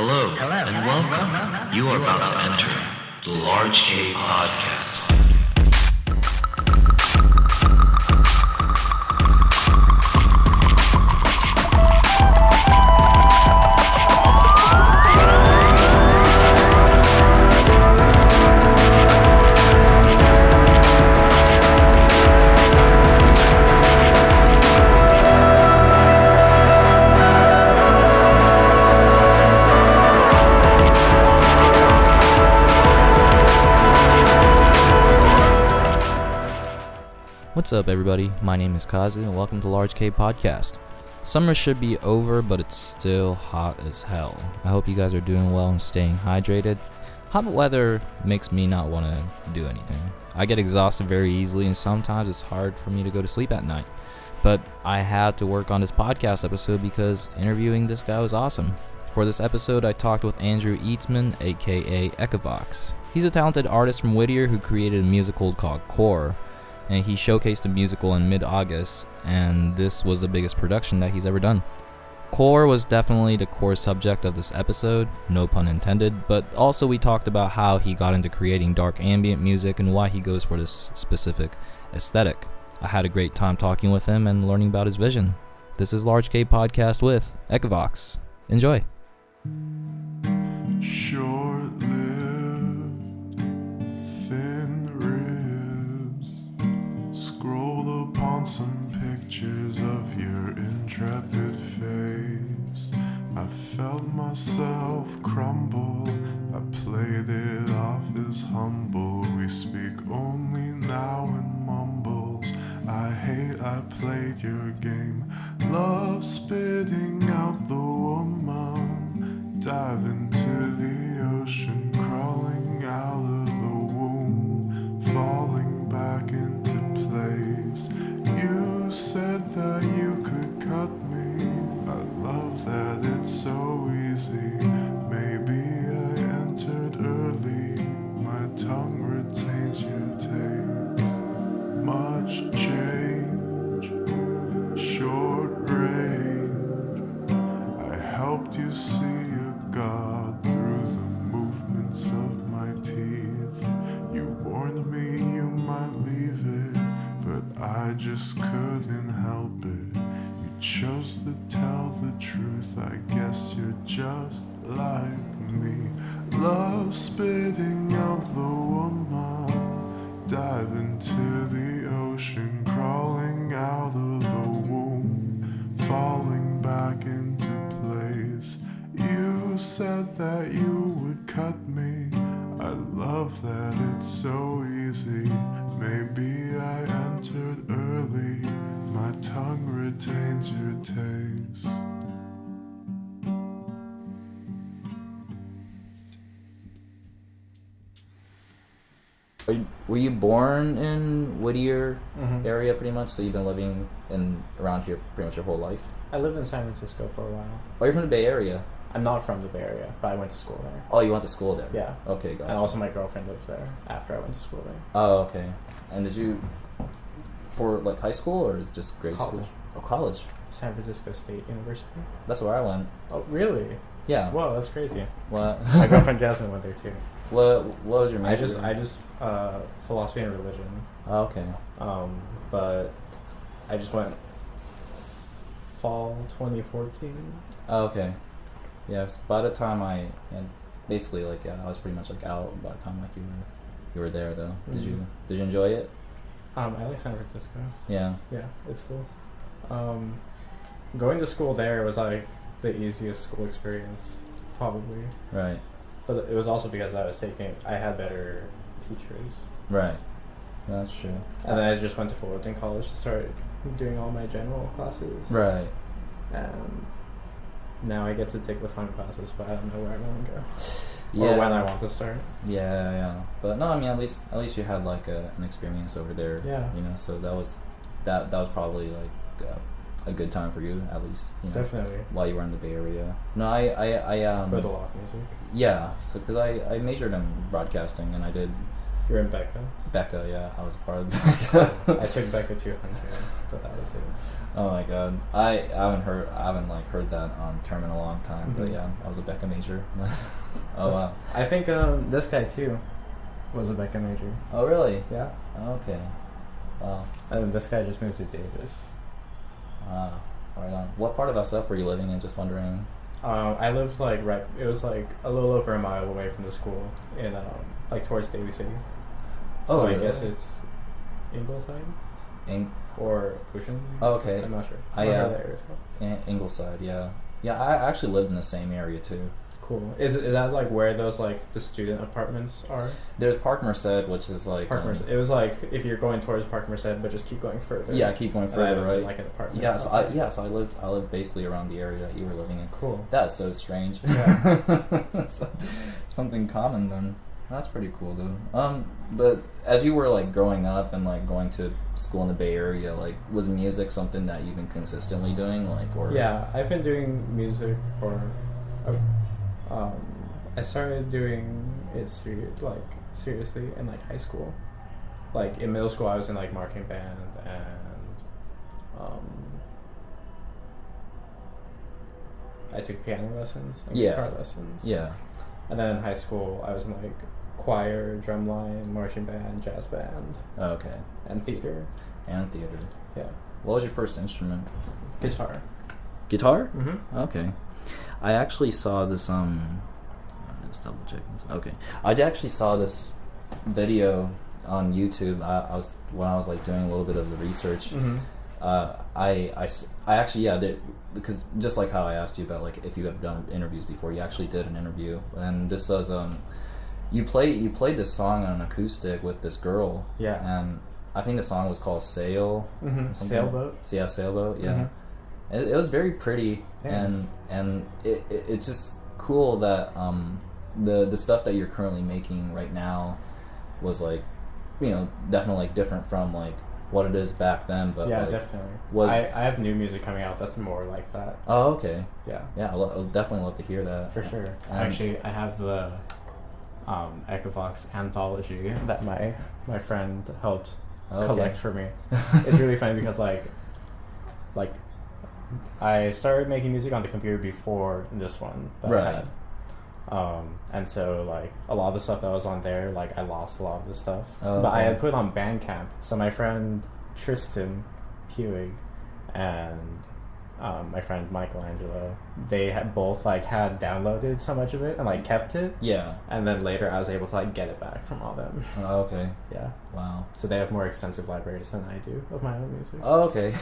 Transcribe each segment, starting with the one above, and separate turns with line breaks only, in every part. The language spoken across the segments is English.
Hello, and welcome. You are about to enter the Large K Podcast.
What's up, everybody? My name is Kazu, and welcome to Large K Podcast. Summer should be over, but it's still hot as hell. I hope you guys are doing well and staying hydrated. Hot weather makes me not want to do anything. I get exhausted very easily, and sometimes it's hard for me to go to sleep at night. But I had to work on this podcast episode because interviewing this guy was awesome. For this episode, I talked with Andrew Eatsmen AKA Echavox. He's a talented artist from Whittier who created a musical called Core, and he showcased the musical in mid-August, and this was the biggest production that he's ever done. Core was definitely the core subject of this episode, no pun intended, but also we talked about how he got into creating dark ambient music and why he goes for this specific aesthetic. I had a great time talking with him and learning about his vision. This is Large K Podcast with Echavox. Enjoy.
Short-lived, thin ribs. Scroll upon some pictures of your intrepid face. I felt myself crumble. I played it off as humble. We speak only now in mumbles. I hate I played your game. Love spitting out the woman. Dive into the ocean, crawling out of the womb, falling back into place. You said that you could cut me. I love that it's so easy. Maybe I entered early. My tongue retains your taste. Much change, short range. I helped you see a God through the movements of my teeth. You warned me you might leave it, but I just couldn't help it. You chose to tell the truth. I guess you're just like me. Love spitting out the woman. Dive into the ocean, crawling out of the womb, falling back into place. You said that you would cut me. I love that it's so easy. Maybe I entered early. My tongue retains your taste.
Were you born in Whittier area pretty much? So you've been living around here pretty much your whole life?
I lived in San Francisco for a while.
Oh, you're from the Bay Area?
I'm not from the Bay Area, but I went to school there.
Oh, you went to school there?
Yeah.
Okay, gotcha.
And also my girlfriend lives there after I went to school there.
Oh, okay. And did you, for like high school or is it just grade
College.
school? Oh, college.
San Francisco State University.
That's where I went.
Oh, really?
Yeah.
Whoa, that's crazy.
What?
My girlfriend Jasmine went there too.
What was your major?
I just philosophy and religion.
Oh, okay.
But I just went fall 2014.
Oh, okay. Yes. By the time I basically I was pretty much like out by the time like you were there though. Did you enjoy it?
I like San Francisco.
Yeah.
Yeah, it's cool. Going to school there was like the easiest school experience, probably.
Right.
But it was also because I had better teachers.
Right. That's true.
And then I just went to Fullerton College to start doing all my general classes.
Right.
And now I get to take the fun classes, but I don't know where I want to go.
Yeah.
Or when I want to start.
Yeah. But no, I mean at least you had like an experience over there.
Yeah.
You know, so that was probably like a good time for you at least. You know,
Definitely.
while you were in the Bay Area. No, I
Read a lot of music.
Yeah, so because I majored in broadcasting and I did
You're in Becca?
Becca, yeah, I was a part of Becca.
I took Becca 200, but that was it.
Oh my god, I haven't heard that term in a long time. But yeah, I was a Becca major. Oh wow.
I think this guy too was a Becca major.
Oh really?
Yeah.
Okay. Wow.
And this guy just moved to Davis.
Right on. What part of SF were you living in? Just wondering.
I lived like right. It was like a little over a mile away from the school in like towards Daly City. So I guess it's Ingleside or Ocean.
Oh, okay.
I'm not sure.
Ingleside. Yeah. Yeah. I actually lived in the same area too.
Cool. Is that like where those like the student apartments are?
There's Park Merced, which is like
It was like if you're going towards Park Merced, but just keep going further.
Yeah, keep going further, right?
Like an apartment.
Yeah, so I lived basically around the area that you were living in.
Cool.
That's so strange. Yeah. Something common then. That's pretty cool though. But as you were like growing up and like going to school in the Bay Area, like was music something that you've been consistently doing, like or?
Yeah, I've been doing music for. I started doing it seriously in like high school. Like in middle school, I was in like marching band and I took piano lessons and guitar lessons.
Yeah.
And then in high school, I was in like choir, drumline, marching band, jazz band.
Okay.
And theater.
Yeah. What was your first instrument?
Guitar.
Guitar?
Mm-hmm.
Okay. I actually saw this I'm just double checking this. Okay. I actually saw this video on YouTube. When I was like doing a little bit of the research.
Mm-hmm.
I actually because just like how I asked you about like if you have done interviews before, you actually did an interview, and this was you played this song on an acoustic with this girl.
Yeah.
And I think the song was called Sail.
Mm-hmm. Sailboat.
Yeah, Sailboat. Yeah.
Mm-hmm.
It was very pretty. Thanks. and it's just cool that the stuff that you're currently making right now was like, you know, definitely like different from like what it is back then, but
yeah,
like,
definitely. I have new music coming out that's more like that.
Oh, okay.
Yeah.
Yeah, I'll definitely love to hear that.
For sure. Actually, I have the Echavox anthology that my friend helped collect for me. It's really funny because like I started making music on the computer before this one that I had. And so like a lot of the stuff that was on there, like I lost a lot of the stuff. But I had put it on Bandcamp. So my friend Tristan Hewig and my friend Michelangelo, they had both like had downloaded so much of it and like kept it. Yeah. And then later I was able to like get it back from all them.
Oh, okay.
Yeah.
Wow.
So they have more extensive libraries than I do of my own music.
Oh, okay.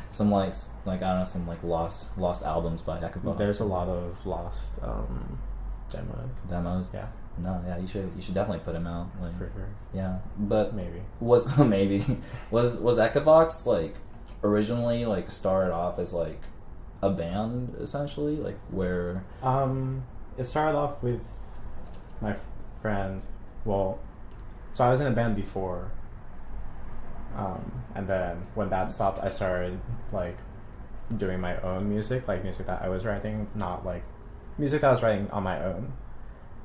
Some like I don't know, some like lost albums by Echavox.
There's a lot of lost
demos.
Yeah.
No, yeah, you should definitely put them out. Like,
for sure.
Yeah, but
maybe
was Echavox like originally like started off as like a band essentially, like where?
It started off with my friend. Well, so I was in a band before. And then when that stopped, I started like doing my own music, like music that I was writing, not like music that I was writing on my own.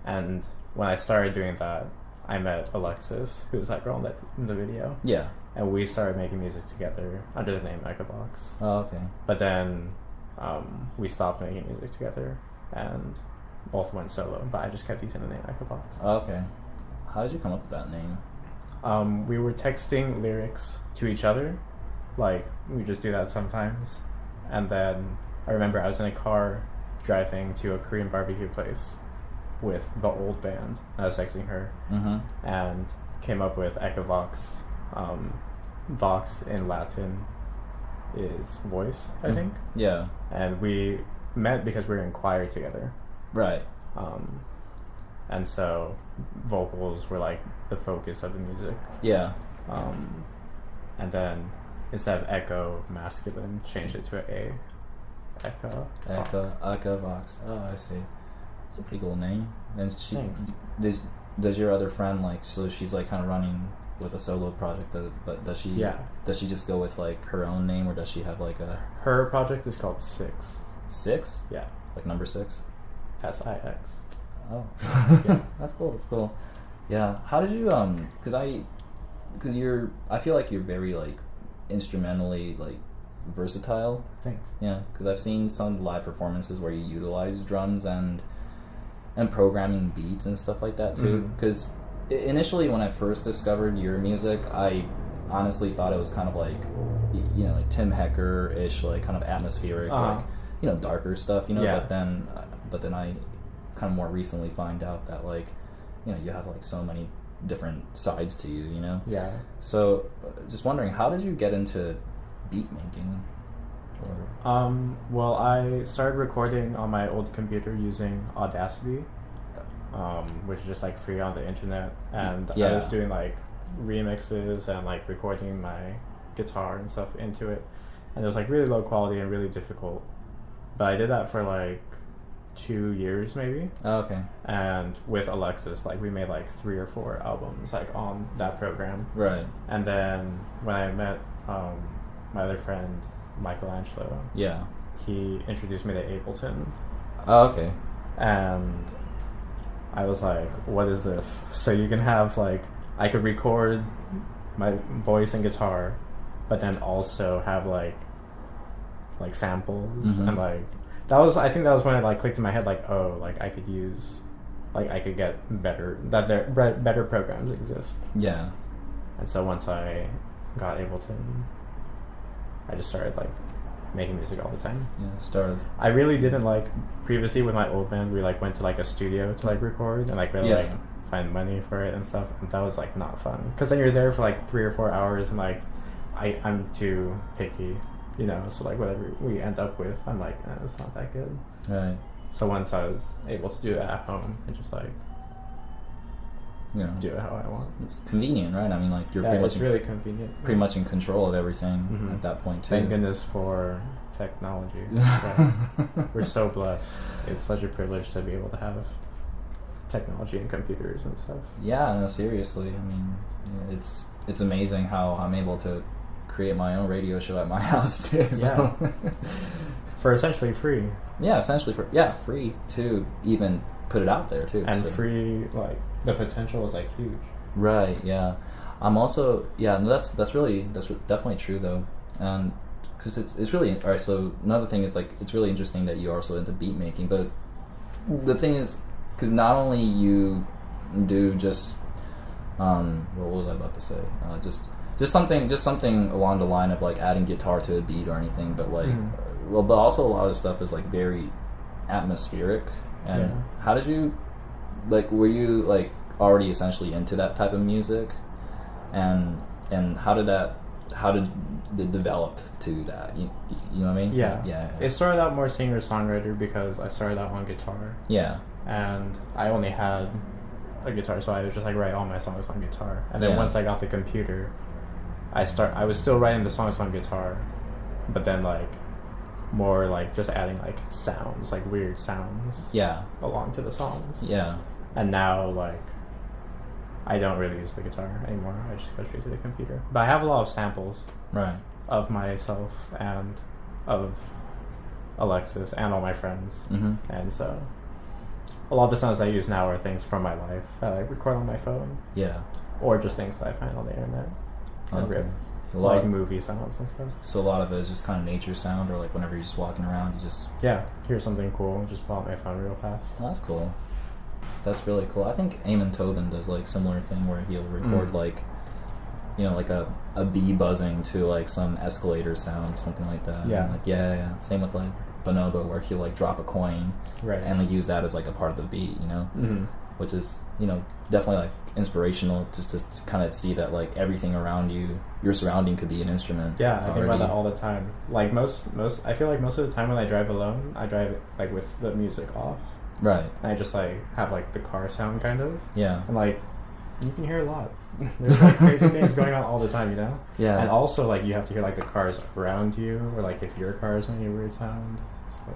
And when I started doing that, I met Alexis, who's that girl in the video. Yeah. And we started making music together under the name Echavox.
Oh, okay.
But then we stopped making music together and both went solo, but I just kept using the name Echavox.
Oh, okay. How did you come up with that name?
We were texting lyrics to each other, like we just do that sometimes. And then I remember I was in a car driving to a Korean barbecue place with the old band. I was texting her, and came up with Echavox. Vox in Latin is voice, I think. Yeah. And we met because we were in choir together. Right. And so vocals were like the focus of the music. Yeah. And then instead of echo masculine, changed it to an A.
Echavox. Oh, I see. It's a pretty cool name. And does your other friend like, so she's like kind of running with a solo project, but does she just go with like her own name, or does she have like a?
Her project is called Six.
Six? Yeah. Like number 6?
SIX.
Oh. Yeah. That's cool. Yeah. How did you because I feel like you're very like instrumentally like versatile.
Thanks.
Yeah, because I've seen some live performances where you utilize drums and programming beats and stuff like that too. Because initially when I first discovered your music, I honestly thought it was kind of like, you know, like Tim Hecker-ish, like kind of atmospheric, like, you know, darker stuff, you know.
Yeah.
But then I kind of more recently find out that, like, you know, you have like so many different sides to you, you know.
Yeah.
So just wondering, how did you get into beat making?
Well, I started recording on my old computer using Audacity, which is just like free on the internet, and I was doing like remixes and like recording my guitar and stuff into it, and it was like really low quality and really difficult, but I did that for like 2 years maybe.
Oh, okay.
And with Alexis, like we made like 3 or 4 albums like on that program.
Right.
And then when I met my other friend Michelangelo,
Yeah.
he introduced me to Ableton,
Oh, okay.
and I was like, what is this? So you can have like, I could record my voice and guitar, but then also have like samples, and like I think that was when it like clicked in my head, like, oh, like I could get better programs exist.
Yeah.
And so once I got Ableton, I just started like making music all the time.
Yeah. Started.
I really didn't like, previously with my old band, we like went to like a studio to like record and like really like find money for it and stuff, and that was like not fun, because then you're there for like 3 or 4 hours, and like I'm too picky, you know, so like whatever we end up with, I'm like, it's not that good.
Right.
So once I was able to do it at home and just like,
you know,
do it how I want.
It's convenient, right? I mean, like you're
really convenient.
pretty much in control of everything at that point too.
Thank goodness for technology. Right? We're so blessed. It's such a privilege to be able to have technology and computers and stuff.
Yeah, no, seriously. I mean, yeah, it's amazing how I'm able to create my own radio show at my house too. So.
Yeah. For essentially free.
Yeah, essentially free to even put it out there too.
And
so.
Free, like the potential is like huge.
Right. Yeah. I'm also no, that's definitely true though, and because it's really all right. So another thing is like it's really interesting that you're also into beat making, but the thing is, because not only you do just what was I about to say? Just something along the line of like adding guitar to a beat or anything, but like but also a lot of stuff is like very atmospheric. And how did you, like, were you like already essentially into that type of music, and how did it develop to that? You know what I mean?
Yeah. It started out more singer-songwriter because I started out on guitar.
Yeah.
And I only had a guitar, so I would just like write all my songs on guitar. And then once I got the computer, I was still writing the songs on guitar, but then like more like just adding like sounds, like weird sounds along to the songs. Yeah. And now like I don't really use the guitar anymore. I just go straight to the computer. But I have a lot of samples of myself and of Alexis and all my friends. And so a lot of the sounds I use now are things from my life that I record on my phone. Yeah. Or just things that I find on the internet.
Okay.
Like movie sounds and stuff.
So a lot of it is just kind of nature sound, or like whenever you're just walking around, you just...
Yeah, hear something cool, just pull out my phone real fast.
That's cool. That's really cool. I think Eamon Tobin does like similar thing where he'll record like, you know, like a bee buzzing to like some escalator sound, something like that.
Yeah.
And like same with like Bonobo, where he'll like drop a coin and like use that as like a part of the beat, you know? Which is, you know, definitely like inspirational just to kind of see that like everything around you, your surrounding could be an instrument.
Yeah, I think about that all the time. Like most I feel like most of the time when I drive alone, I drive like with the music off. Right. And I just like have like the car sound kind of. Yeah. And like you can hear a lot. There's like crazy things going on all the time, you know? Yeah. And also like you have to hear like the cars around you, or like if your car is making a weird sound. So,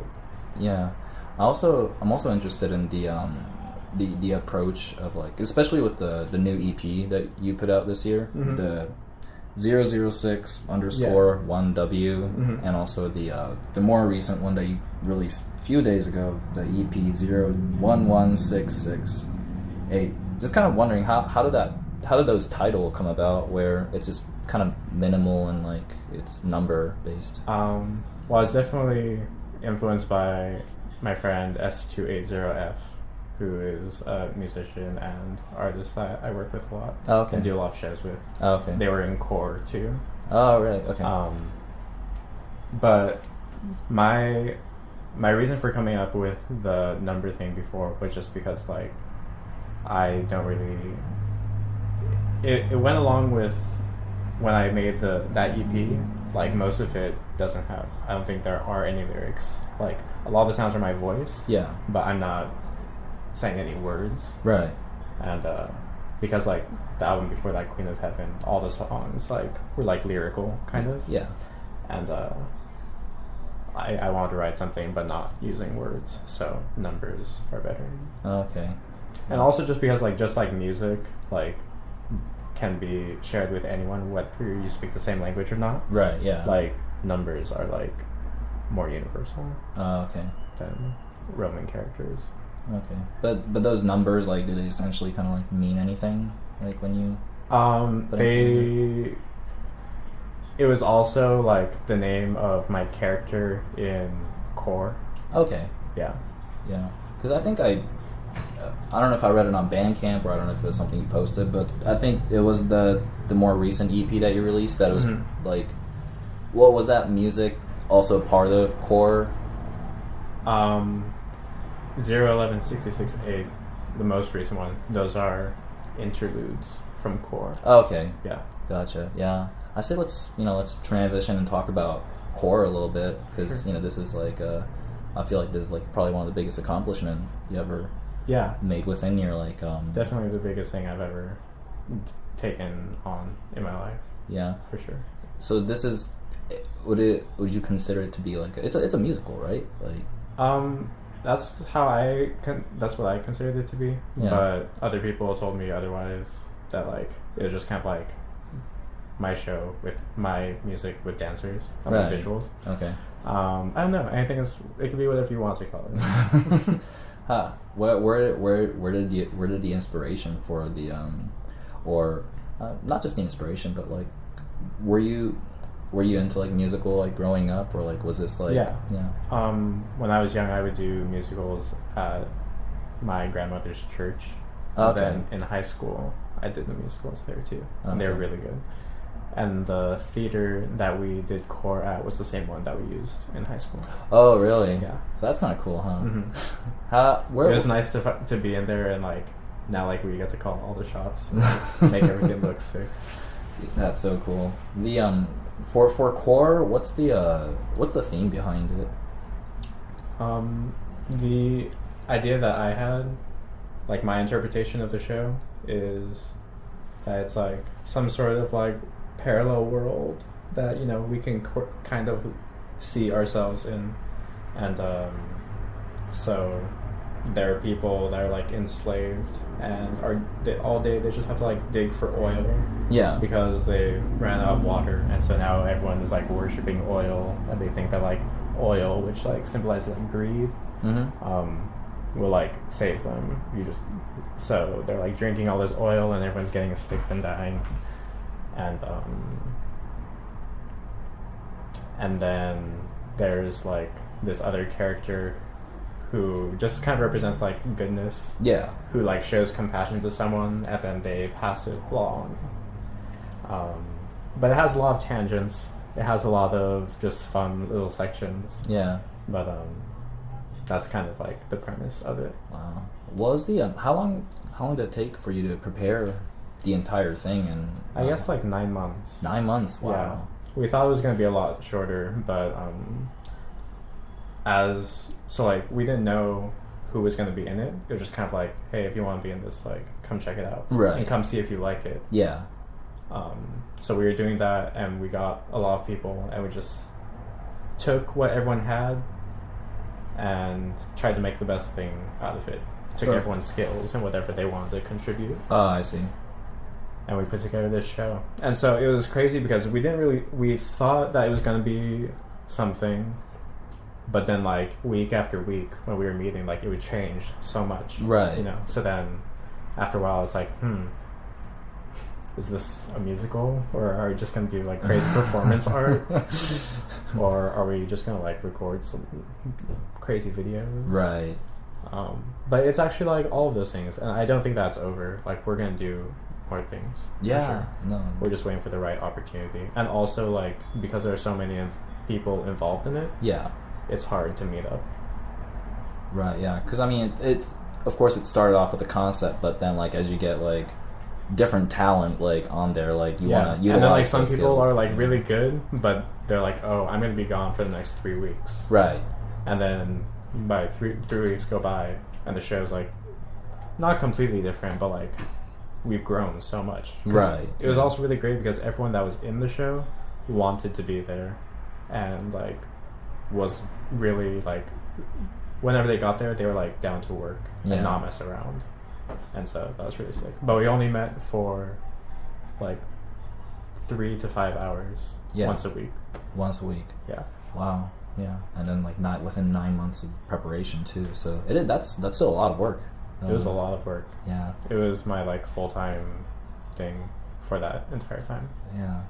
yeah. I'm also interested in the approach of like, especially with the new EP that you put out this year, the 006_1W, and also the more recent one that you released a few days ago, the EP 011668. Just kind of wondering how did those title come about where it's just kind of minimal and like it's number based?
Well, I was definitely influenced by my friend S280F, who is a musician and artist that I work with a lot.
Oh, okay.
And do a lot of shows with.
Oh, okay.
They were in core too.
Oh, really? Okay.
But my reason for coming up with the number thing before was just because like I don't really. It went along with when I made that EP. Like most of it doesn't have. I don't think there are any lyrics. Like a lot of the sounds are my voice.
Yeah.
But I'm not saying any words.
Right.
And because like the album before that, Queen of Heaven, all the songs like were like lyrical kind of.
Yeah.
And I wanted to write something but not using words, so numbers are better.
Okay.
And also just because like just like music like can be shared with anyone whether you speak the same language or not.
Right. Yeah.
Like numbers are like more universal.
Okay.
Than Roman characters.
Okay. But those numbers, like, do they essentially kind of like mean anything? Like when you
it was also like the name of my character in Core.
Okay.
Yeah.
Yeah. Because I think I don't know if I read it on Bandcamp or I don't know if it was something you posted, but I think it was the more recent EP that you released that it was like, what was that music also part of Core?
01166-8, the most recent one. Those are interludes from Core.
Okay.
Yeah.
Gotcha. Yeah. I say let's transition and talk about Core a little bit because this is like I feel like this is like probably one of the biggest accomplishments you ever made within your like
definitely the biggest thing I've ever taken on in my life.
Yeah,
for sure.
So this is would you consider it to be like it's a musical, right? Like
that's what I considered it to be.
Yeah.
But other people told me otherwise, that like it was just kind of like my show with my music with dancers and
right.
visuals.
Okay.
I don't know. Anything is, it can be whatever you want to call it.
Where did the inspiration for the or not just the inspiration, but like were you into like musical like growing up, or like was this like
yeah.
When
I was young, I would do musicals at my grandmother's church.
Okay.
And then in high school, I did the musicals there too, and they were really good. And the theater that we did Core at was the same one that we used in high school.
Oh, really?
Yeah.
So that's kind of cool, huh?
Mm-hmm. It was nice to be in there, and like now like we get to call all the shots, and, like, make everything look sick.
That's so cool. The for Core, what's the theme behind it?
The idea that I had, like my interpretation of the show, is that it's like some sort of like parallel world that we can kind of see ourselves in, and so there are people that are like enslaved and all day they just have to like dig for oil, because they ran out of water, and so now everyone is like worshiping oil, and they think that like oil, which like symbolizes like greed, will like save them. So they're like drinking all this oil, and everyone's getting sick and dying, and then there's like this other character who just kind of represents like goodness, who like shows compassion to someone, and then they pass it along. But it has a lot of tangents. It has a lot of just fun little sections. But that's kind of like the premise of it.
Wow. What was the how long did it take for you to prepare the entire thing? And
I guess like 9 months.
9 months. Wow.
Yeah. We thought it was going to be a lot shorter, but we didn't know who was going to be in it. It was just kind of like, hey, if you want to be in this, like, come check it out,
right?
And come see if you like it.
Yeah.
So we were doing that, and we got a lot of people, and we just took what everyone had and tried to make the best thing out of it. Took everyone's skills and whatever they wanted to contribute.
Oh, I see.
And we put together this show. And so it was crazy because we thought that it was going to be something, but then like week after week when we were meeting, like it would change so much.
Right.
So then after a while, it's like, is this a musical, or are we just gonna do like crazy performance art, or are we just gonna like record some crazy videos?
Right.
But it's actually like all of those things, and I don't think that's over. Like, we're gonna do more things.
Yeah.
For sure.
No.
We're just waiting for the right opportunity, and also like because there are so many people involved in it.
Yeah.
It's hard to meet up.
Right. Yeah. Because I mean, it's of course it started off with the concept, but then like as you get like different talent like on there, like you want to utilize.
And then like some
those
people
skills.
are like really good, but they're like, oh, I'm gonna be gone for the next 3 weeks.
Right.
And then by three weeks go by, and the show's like not completely different, but like we've grown so much.
Right.
It was also really great because everyone that was in the show wanted to be there, and like was really like, whenever they got there, they were like down to work and not mess around, and so that was really sick. But we only met for like 3 to 5 hours once a week.
Once a week.
Yeah.
Wow. Yeah. And then like not within 9 months of preparation too. So that's still a lot of work.
It was a lot of work.
Yeah.
It was my like full-time thing for that entire time.
Yeah.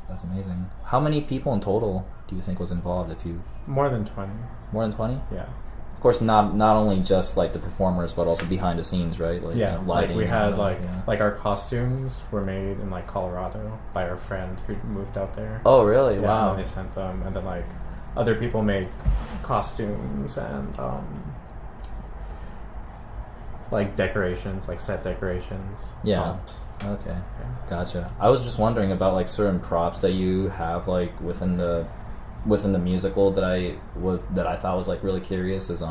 That's amazing. How many people in total do you think was involved? If you
More than 20.
More than 20?
Yeah.
Of course, not only just like the performers, but also behind the scenes, right? Like,
yeah,
you know, lighting.
Like we had
and
like our costumes were made in like Colorado by our friend who moved out there.
Oh, really?
Yeah,
Wow.
and they sent them, and then like other people make costumes and like decorations, like set decorations.
Yeah.
props.
Okay.
Yeah.
Gotcha. I was just wondering about like certain props that you have like within the musical that I thought was like really curious is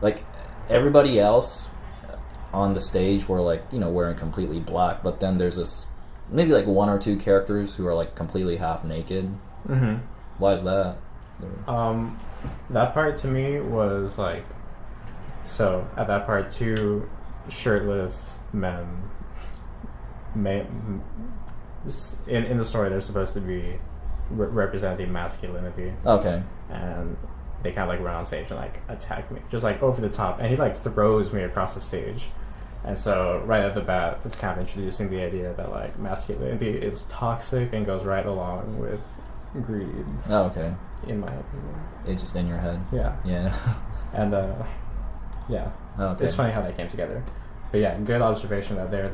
like everybody else on the stage were like, you know, wearing completely black, but then there's this maybe like 1 or 2 characters who are like completely half naked.
Mm-hmm.
Why is that?
That part to me was like, so at that part 2 shirtless men in the story they're supposed to be representing masculinity.
Okay.
And they kind of like run on stage and like attack me just like over the top, and he like throws me across the stage. And so right at the bat it's kind of introducing the idea that like masculinity is toxic and goes right along with greed.
Oh, okay.
In my opinion,
It's just in your head.
yeah. And yeah.
Oh, okay.
It's funny how that came together. But yeah, good observation that they're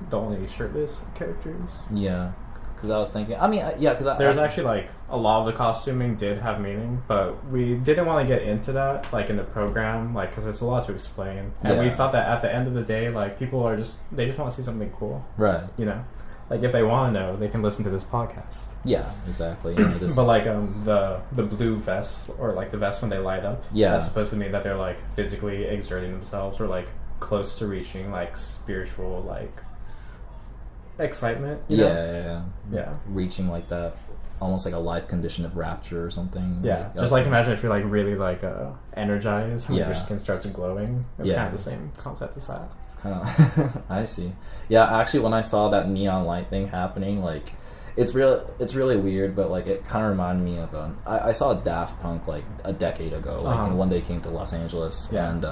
the only shirtless characters.
Yeah. Because I was thinking, I mean, yeah, because
there's actually like a lot of the costuming did have meaning, but we didn't want to get into that like in the program, like because it's a lot to explain, and we thought that at the end of the day, like people are just want to see something cool,
right?
You know, like if they want to know, they can listen to this podcast.
Yeah, exactly. You know,
but like the blue vests, or like the vest when they light up, that's supposed to mean that they're like physically exerting themselves or like close to reaching like spiritual like excitement, you know? Yeah,
reaching like that, almost like a life condition of rapture or something.
Yeah,
like,
just like imagine if you're like really like energized and your skin starts glowing. It's kind of the same concept as that.
It's kind of I see. Yeah, actually, when I saw that neon light thing happening, like it's really weird, but like it kind of reminded me of I saw Daft Punk like a decade ago, like and when they came to Los Angeles, and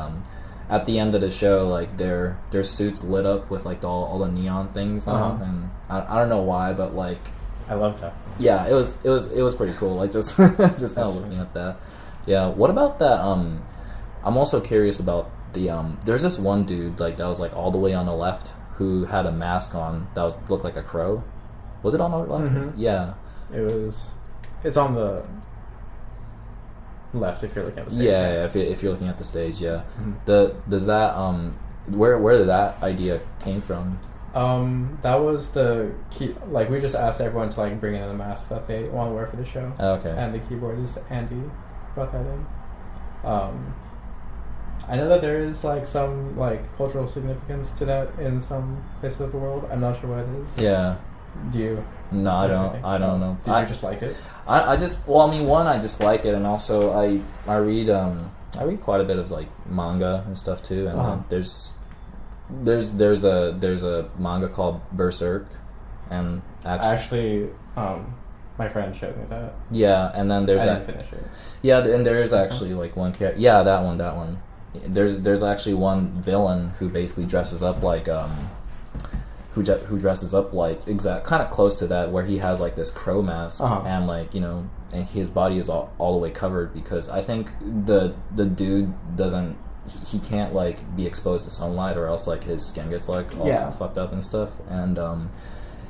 at the end of the show, like their suits lit up with like all the neon things on, and I don't know why, but like
I loved that.
Yeah, it was pretty cool. Like just kind of looking at that. Yeah. What about that? I'm also curious about the there's this one dude like that was like all the way on the left who had a mask on that looked like a crow. Was it on the left?
Mm-hmm.
Yeah.
It's on the left if you're looking at the stage.
Yeah, if you're looking at the stage, yeah. Mm-hmm. Does that where did that idea came from?
That was the key. Like we just asked everyone to like bring in the mask that they want to wear for the show.
Okay.
And the keyboardist Andy brought that in. I know that there is like some like cultural significance to that in some places of the world. I'm not sure what it is.
Yeah.
Do you?
No, I don't know.
Did you just like it?
I just I just like it, and also I read quite a bit of like manga and stuff too, and there's a manga called Berserk, and actually
my friend showed me that.
Yeah, and then there's
I didn't finish it.
Yeah, and there is actually like one character. Yeah, that one. there's actually one villain who basically dresses up like who dresses up like exact kind of close to that, where he has like this crow mask and like, you know, and his body is all the way covered, because I think the dude doesn't, he can't like be exposed to sunlight, or else like his skin gets like all fucked up and stuff.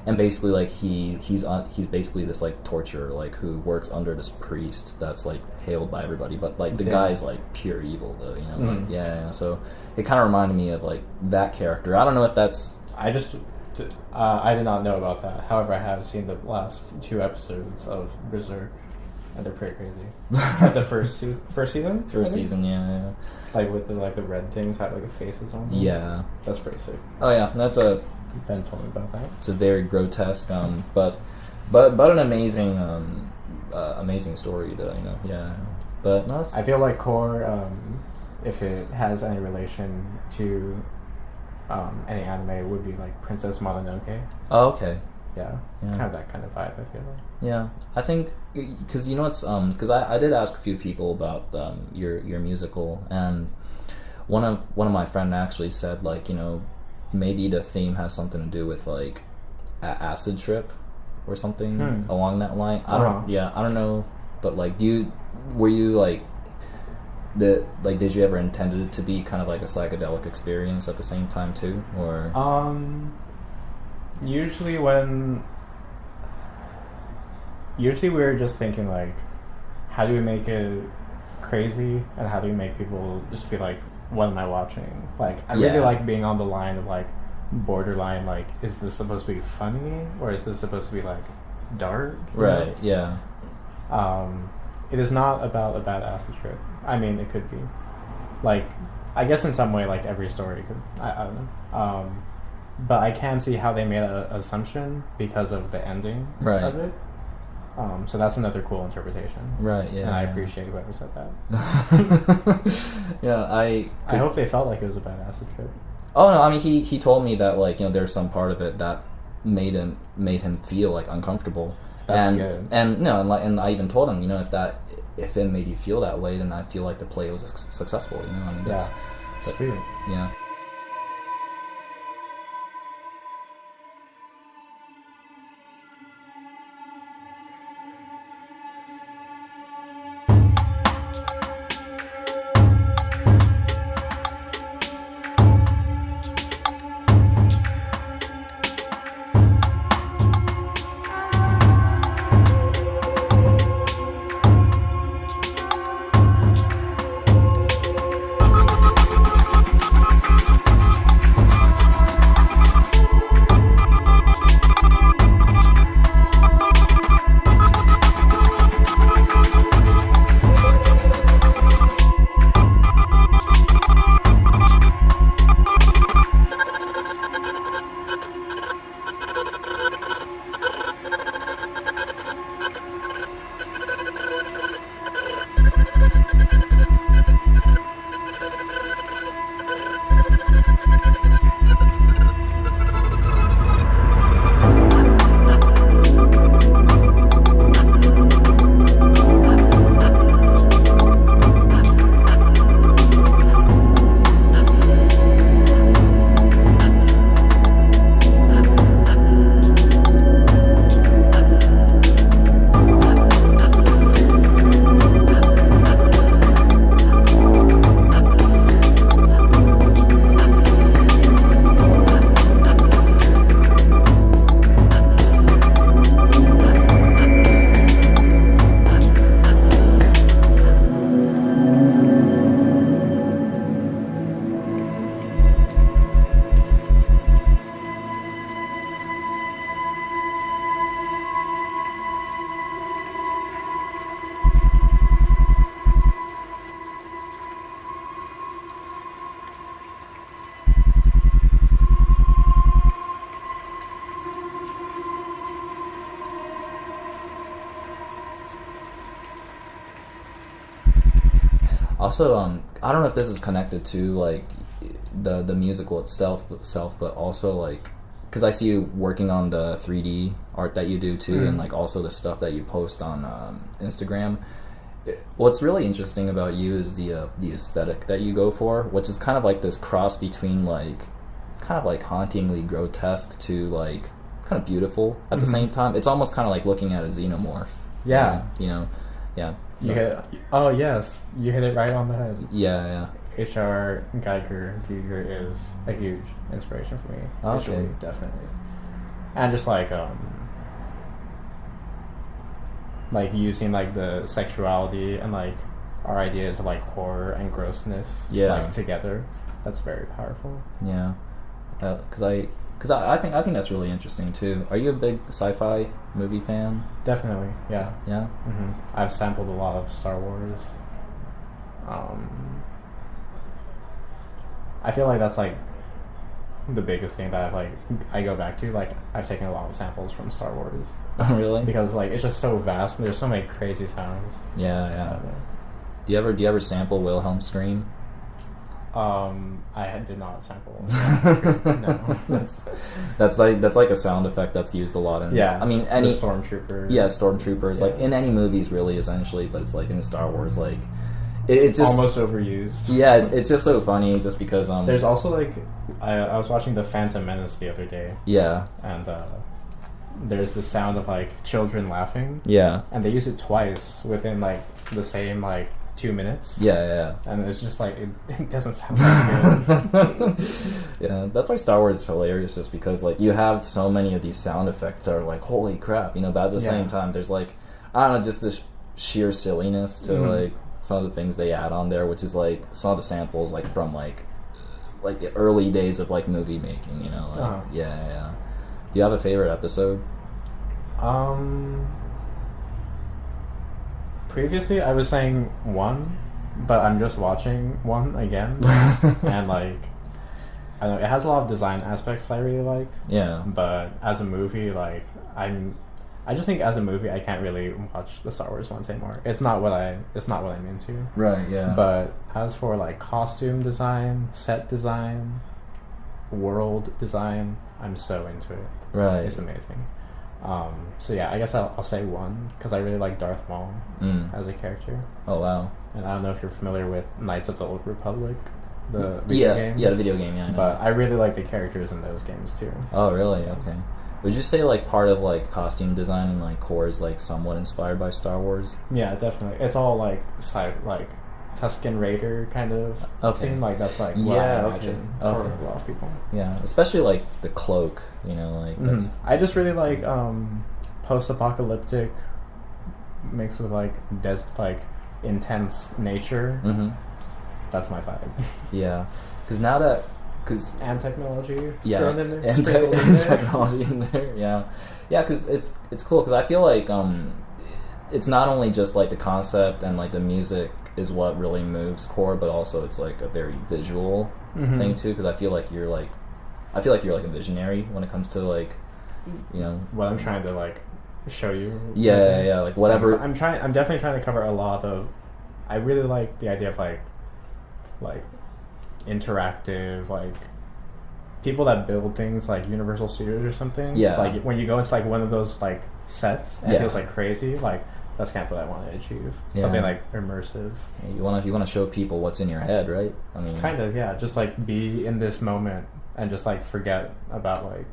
And basically like he's basically this like torturer, like who works under this priest that's like hailed by everybody, but like the guy's like pure evil though, you know. Like, yeah, so it kind of reminded me of like that character. I don't know if that's,
I did not know about that. However, I have seen the last 2 episodes of Berserk, and they're pretty crazy. The first season.
First season, yeah.
Like with the red things have like the faces on them.
Yeah,
that's pretty sick.
Oh yeah,
Ben told me about that.
It's a very grotesque, but an amazing, amazing story though, you know. Yeah, but no,
I feel like Core, if it has any relation to any anime, it would be like Princess Mononoke.
Oh, okay.
Yeah, kind of that kind of vibe, I feel like.
Yeah, I think, because you know what's, because I did ask a few people about your musical, and one of my friends actually said, like, you know, maybe the theme has something to do with like acid trip or something along that line. I don't know, but like, were you like, did you ever intended it to be kind of like a psychedelic experience at the same time too, or?
Usually we were just thinking like, how do we make it crazy, and how do we make people just be like, what am I watching? Like, I really like being on the line of like, borderline, like, is this supposed to be funny, or is this supposed to be like dark?
Right. Yeah.
It is not about a bad acid trip. I mean, it could be. Like, I guess in some way, like, every story could. I don't know. But I can see how they made an assumption because of the ending of it. So that's another cool interpretation.
Right, yeah.
And I appreciate whoever said that.
Yeah, I
hope they felt like it was a bad acid trip.
Oh, no, I mean, he told me that, like, you know, there's some part of it that made him feel, like, uncomfortable.
That's good.
And no, and I even told him, you know, if it made you feel that way, then I feel like the play was successful, you know. I mean,
yeah, sweet.
Yeah. Also, I don't know if this is connected to like the musical itself, but also like, because I see you working on the 3D art that you do too, and like also the stuff that you post on Instagram. What's really interesting about you is the aesthetic that you go for, which is kind of like this cross between like kind of like hauntingly grotesque to like kind of beautiful at the same time. It's almost kind of like looking at a xenomorph.
Yeah.
You know? Yeah.
You hit. Oh yes, you hit it right on the head.
Yeah.
H.R. Giger is a huge inspiration for me.
Okay.
Visually, definitely. And just like using like the sexuality and like our ideas of like horror and grossness like together. That's very powerful.
Yeah. Because I think that's really interesting too. Are you a big sci-fi movie fan?
Definitely, yeah.
Yeah.
I've sampled a lot of Star Wars. I feel like that's like the biggest thing that I go back to. Like I've taken a lot of samples from Star Wars.
Oh, really?
Because like it's just so vast and there's so many crazy sounds.
Yeah. Do you ever sample Wilhelm's scream?
I did not sample. No.
That's like a sound effect that's used a lot in.
Yeah.
I mean, any
the stormtrooper.
Yeah, stormtroopers.
Yeah.
Like in any movies, really, essentially. But it's like in Star Wars, like it's just
almost overused.
Yeah, it's just so funny, just because
There's also like I was watching The Phantom Menace the other day.
Yeah.
And there's the sound of like children laughing.
Yeah.
And they use it twice within like the same like 2 minutes.
Yeah.
And it's just like it doesn't sound that good.
Yeah, that's why Star Wars is hilarious, just because like you have so many of these sound effects that are like holy crap, but at the same time there's like I don't know, just this sheer silliness to like some of the things they add on there, which is like some of the samples like from like the early days of like movie making, Yeah. Do you have a favorite episode?
Previously, I was saying one, but I'm just watching one again, and like, I don't know, it has a lot of design aspects I really like.
Yeah.
But as a movie, like, I just think as a movie, I can't really watch the Star Wars ones anymore. It's not what I'm into.
Right. Yeah.
But as for like costume design, set design, world design, I'm so into it.
Right.
It's amazing. So yeah, I guess I'll say one because I really like Darth Maul as a character.
Oh wow!
And I don't know if you're familiar with Knights of the Old Republic, the video games.
Yeah, the video game. Yeah, I know.
But I really like the characters in those games too.
Oh really? Okay. Would you say like part of like costume design and like core is like somewhat inspired by Star Wars?
Yeah, definitely. It's all like Tusken Raider kind of thing. Like that's like what I imagine for a lot of people.
Yeah, especially like the cloak. That's...
I just really like post-apocalyptic mixed with like intense nature. That's my vibe.
Yeah, and
technology.
Yeah,
thrown in there,
and technology in there. Yeah, because it's cool because I feel like it's not only just like the concept and like the music is what really moves core, but also it's like a very visual thing too. Because I feel like you're like a visionary when it comes to like,
what I'm trying to like show you.
Yeah, like whatever.
I'm definitely trying to cover a lot of. I really like the idea of like interactive, like people that build things like Universal Studios or something.
Yeah.
Like when you go into like one of those like sets and it feels like crazy, like that's kind of what I want to achieve.
Yeah.
Something like immersive.
Yeah, you want to show people what's in your head, right? I mean,
kind of, yeah. Just like be in this moment and just like forget about like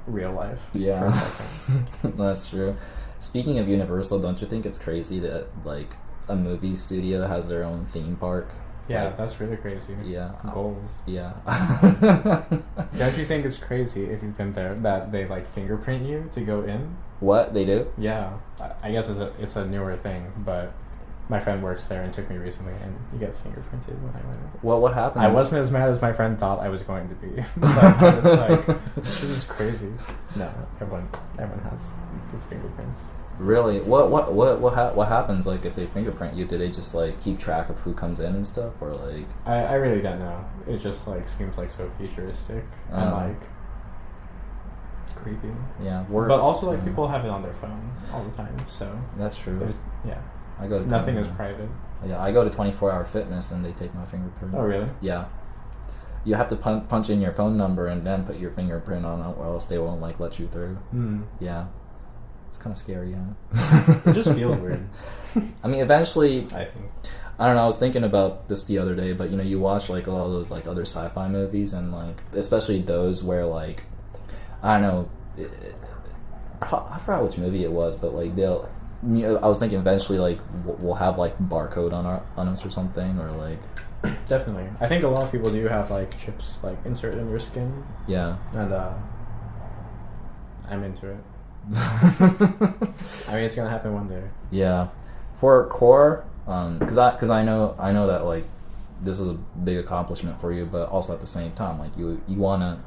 real life.
Yeah,
for a second.
That's true. Speaking of Universal, don't you think it's crazy that like a movie studio has their own theme park?
Yeah, that's really crazy.
Yeah.
Goals.
Yeah.
Don't you think it's crazy if you've been there that they like fingerprint you to go in?
What they do?
Yeah, I guess it's a newer thing, but my friend works there and took me recently, and you get fingerprinted when I went in.
Well, what happened?
I wasn't as mad as my friend thought I was going to be. But I was like, this is crazy. No, everyone has these fingerprints.
Really? What happens like if they fingerprint you? Do they just like keep track of who comes in and stuff, or like?
I really don't know. It just like seems like so futuristic and like creepy.
Yeah,
but also like people have it on their phone all the time, so
that's true.
Yeah,
I go to
nothing is private.
Yeah, I go to 24-hour fitness and they take my fingerprint.
Oh really?
Yeah. You have to punch in your phone number and then put your fingerprint on it, or else they won't like let you through. Yeah. It's kind of scary, huh?
It just feels weird.
I mean, eventually,
I think.
I don't know, I was thinking about this the other day, but you know, you watch like a lot of those like other sci-fi movies, and like especially those where like, I don't know, I forgot which movie it was, but like they'll, you know, I was thinking eventually like we'll have like barcode on us or something, or like.
Definitely. I think a lot of people do have like chips like inserted in their skin.
Yeah.
And I'm into it. I mean, it's gonna happen one day.
Yeah. For core, because I know that like this was a big accomplishment for you, but also at the same time, like you want to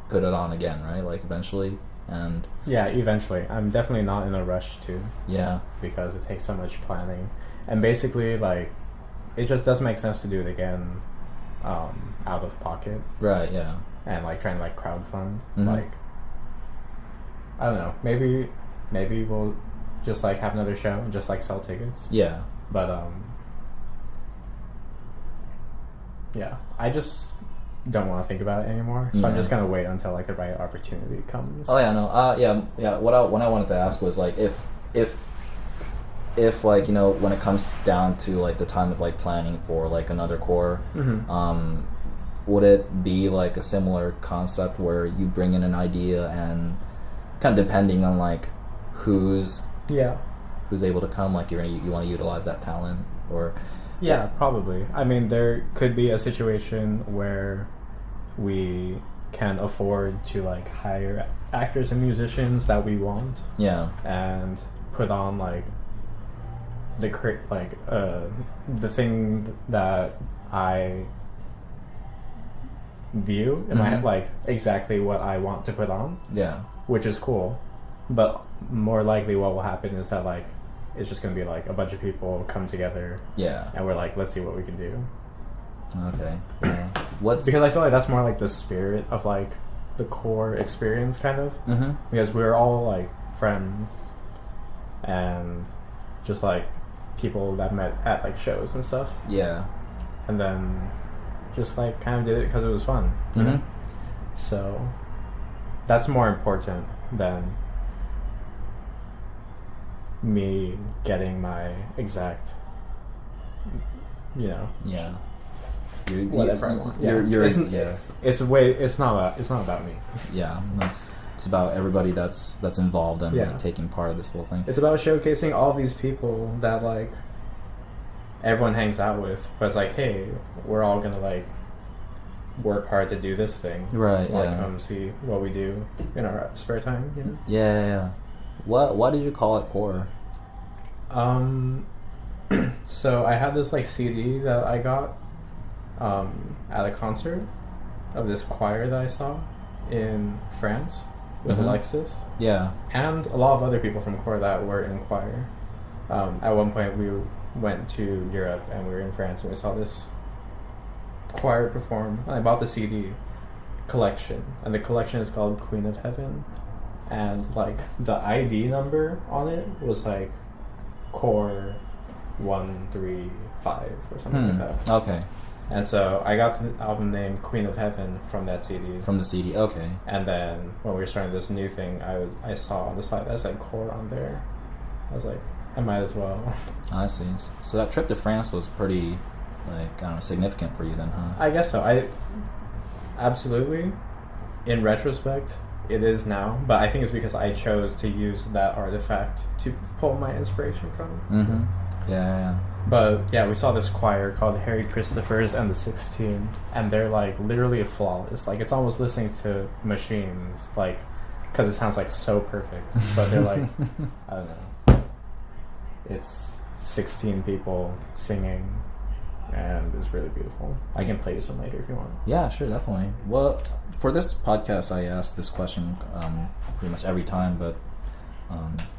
put it on again, right? Like eventually, and
yeah, eventually. I'm definitely not in a rush to.
Yeah.
Because it takes so much planning, and basically like, it just doesn't make sense to do it again, out of pocket.
Right. Yeah.
And like trying to like crowdfund,
Mhm.
like I don't know, maybe we'll just like have another show and just like sell tickets.
Yeah.
But yeah, I just don't want to think about it anymore, so I'm
Yeah.
just gonna wait until like the right opportunity comes.
Oh yeah, no. Yeah. What I wanted to ask was like if like, you know, when it comes down to like the time of like planning for like another core,
Mm-hmm.
Would it be like a similar concept where you bring in an idea and kind of depending on like who's able to come, like you want to utilize that talent, or
Yeah, probably. I mean, there could be a situation where we can afford to like hire actors and musicians that we want
yeah,
and put on like the thing that I view in my head,
Mhm.
like exactly what I want to put on,
yeah,
which is cool. But more likely what will happen is that like it's just gonna be like a bunch of people come together
yeah.
and we're like, let's see what we can do.
Okay. Yeah. What's
Because I feel like that's more like the spirit of like the core experience, kind of.
Mm-hmm.
Because we're all like friends and just like people that met at like shows and stuff,
Yeah.
and then just like kind of did it because it was fun. You know?
Mhm.
So that's more important than me getting my exact, you know,
Yeah.
whatever I want.
You're
yeah. It's not about me.
Yeah. It's about everybody that's involved and
Yeah.
like, taking part of this whole thing.
It's about showcasing all these people that like everyone hangs out with, but it's like, hey, we're all gonna like work hard to do this thing.
Right.
Like,
Yeah.
come see what we do in our spare time, you know?
Yeah. Why did you call it core?
So I had this like CD that I got at a concert of this choir that I saw in France with
Mhm.
Alexis
Yeah.
and a lot of other people from core that were in choir. At one point we went to Europe and we were in France and we saw this choir perform, and I bought the CD collection, and the collection is called Queen of Heaven, and like the ID number on it was like core 135 or something like that.
Okay.
And so I got the album name Queen of Heaven from that CD.
From the CD. Okay.
And then when we were starting this new thing, I saw on the side that said core on there. I was like, I might as well.
I see. So that trip to France was pretty, like, I don't know, significant for you then, huh?
I guess so. I absolutely, in retrospect, it is now. But I think it's because I chose to use that artifact to pull my inspiration from.
Mm-hmm. Yeah.
But yeah, we saw this choir called Harry Christophers and the 16, and they're like literally flawless. Like it's almost listening to machines, like, because it sounds like so perfect. But they're like, I don't know. It's 16 people singing, and it's really beautiful. I can play you some later if you want.
Yeah, sure, definitely. Well, for this podcast, I ask this question pretty much every time, but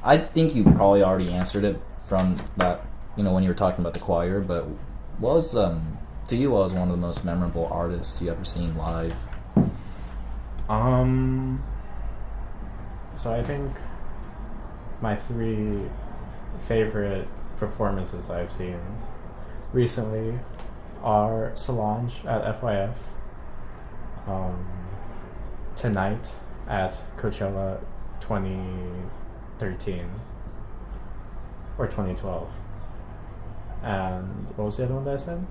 I think you probably already answered it from that, you know, when you were talking about the choir, but what was, to you, what was one of the most memorable artists you ever seen live?
So I think my 3 favorite performances I've seen recently are Solange at FYF, tonight at Coachella 2019, 2013 or 2012. And what was the other one that I said?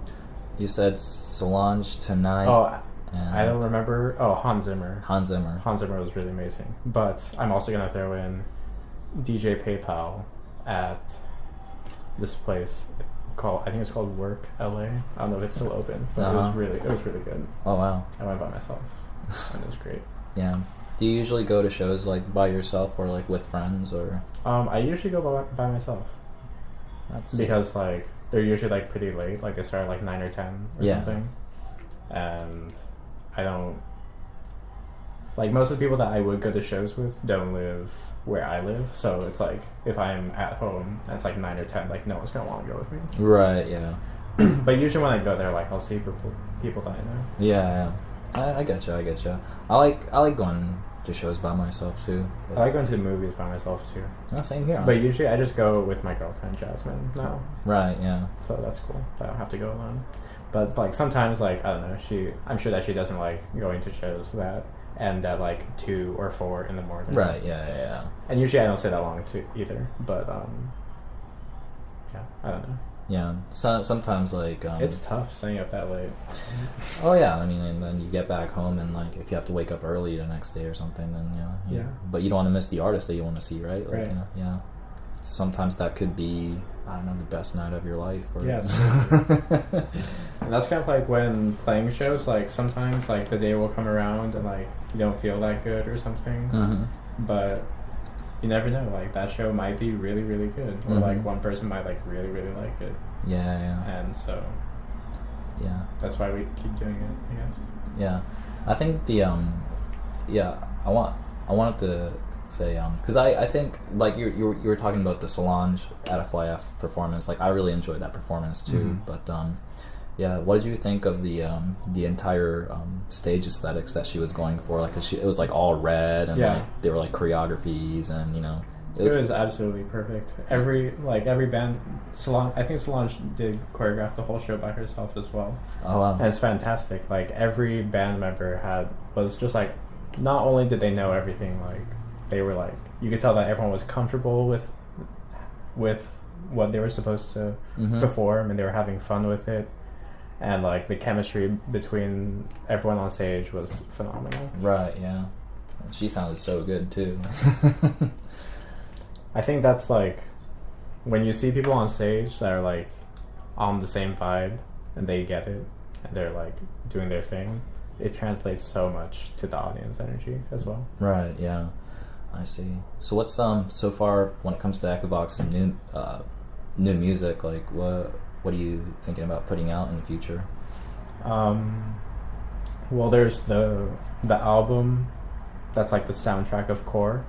You said Solange Tonight.
Oh,
and
I don't remember. Oh, Hans Zimmer.
Hans Zimmer.
Hans Zimmer was really amazing. But I'm also going to throw in DJ PayPal at this place called, I think it's called Work LA. I don't know if it's still open, but it was really good.
Oh wow.
I went by myself and it was great.
Yeah. Do you usually go to shows like by yourself or like with friends or?
I usually go by myself. Because like they're usually like pretty late, like they start at like 9 or 10 or something, and I don't like, most of the people that I would go to shows with don't live where I live, so it's like if I'm at home and it's like 9 or 10, like no one's gonna want to go with me.
Right. Yeah.
But usually when I go there, like I'll see people that I know.
Yeah. I get you. I like going to shows by myself too.
I like going to the movies by myself too.
Oh, same here.
But usually I just go with my girlfriend Jasmine now.
Right. Yeah.
So that's cool. I don't have to go alone. But it's like sometimes, like I don't know, I'm sure that she doesn't like going to shows that end at like 2 or 4 in the morning.
Right. Yeah.
And usually I don't stay that long too either. But yeah, I don't know.
Yeah. So sometimes like
it's tough staying up that late.
Oh yeah, I mean, and then you get back home and like if you have to wake up early the next day or something, then yeah. But you don't want to miss the artist that you want to see, right? Like,
right.
Yeah. Sometimes that could be, I don't know, the best night of your life. Or
yes. And that's kind of like when playing shows. Like sometimes like the day will come around and like you don't feel that good or something, but you never know, like that show might be really really good, or like one person might like really really like it.
Yeah.
And so that's why we keep doing it, I guess.
Yeah, I think the I wanted to say because I think like you were talking about the Solange at FYF performance. Like I really enjoyed that performance too. But yeah, what did you think of the entire stage aesthetics that she was going for? Like, it was like all red and like they were like choreographies, and it was absolutely perfect. Every band, I think Solange did choreograph the whole show by herself as well. Oh wow!
And it's fantastic. Like every band member was just like, not only did they know everything, like they were like, you could tell that everyone was comfortable with what they were supposed to perform, and they were having fun with it. And like the chemistry between everyone on stage was phenomenal.
Right, yeah. She sounded so good too.
I think that's like when you see people on stage that are like on the same vibe and they get it and they're like doing their thing, it translates so much to the audience energy as well.
Right, yeah. I see. So what's so far when it comes to Echavox and new music, like what are you thinking about putting out in the future?
Well, there's the album that's like the soundtrack of Core,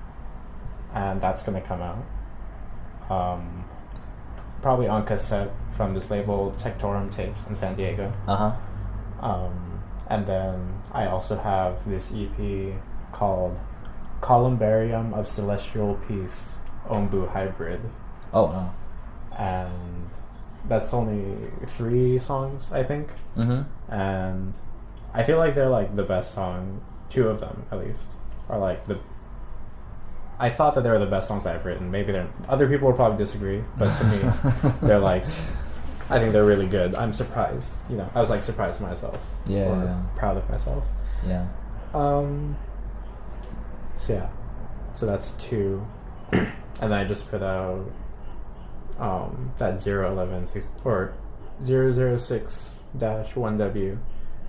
and that's gonna come out probably on cassette from this label Tectorum Tapes in San Diego. And then I also have this EP called Columbarium of Celestial Peace Ombu Hybrid.
Oh wow.
And that's only 3 songs, I think. And I feel like they're like the best song. 2 of them at least are like I thought that they were the best songs I've written. Maybe other people will probably disagree, but to me they're like, I think they're really good. I'm surprised, I was like surprised myself. Proud of myself. So that's 2. And then I just put out that 011 or 006-1W,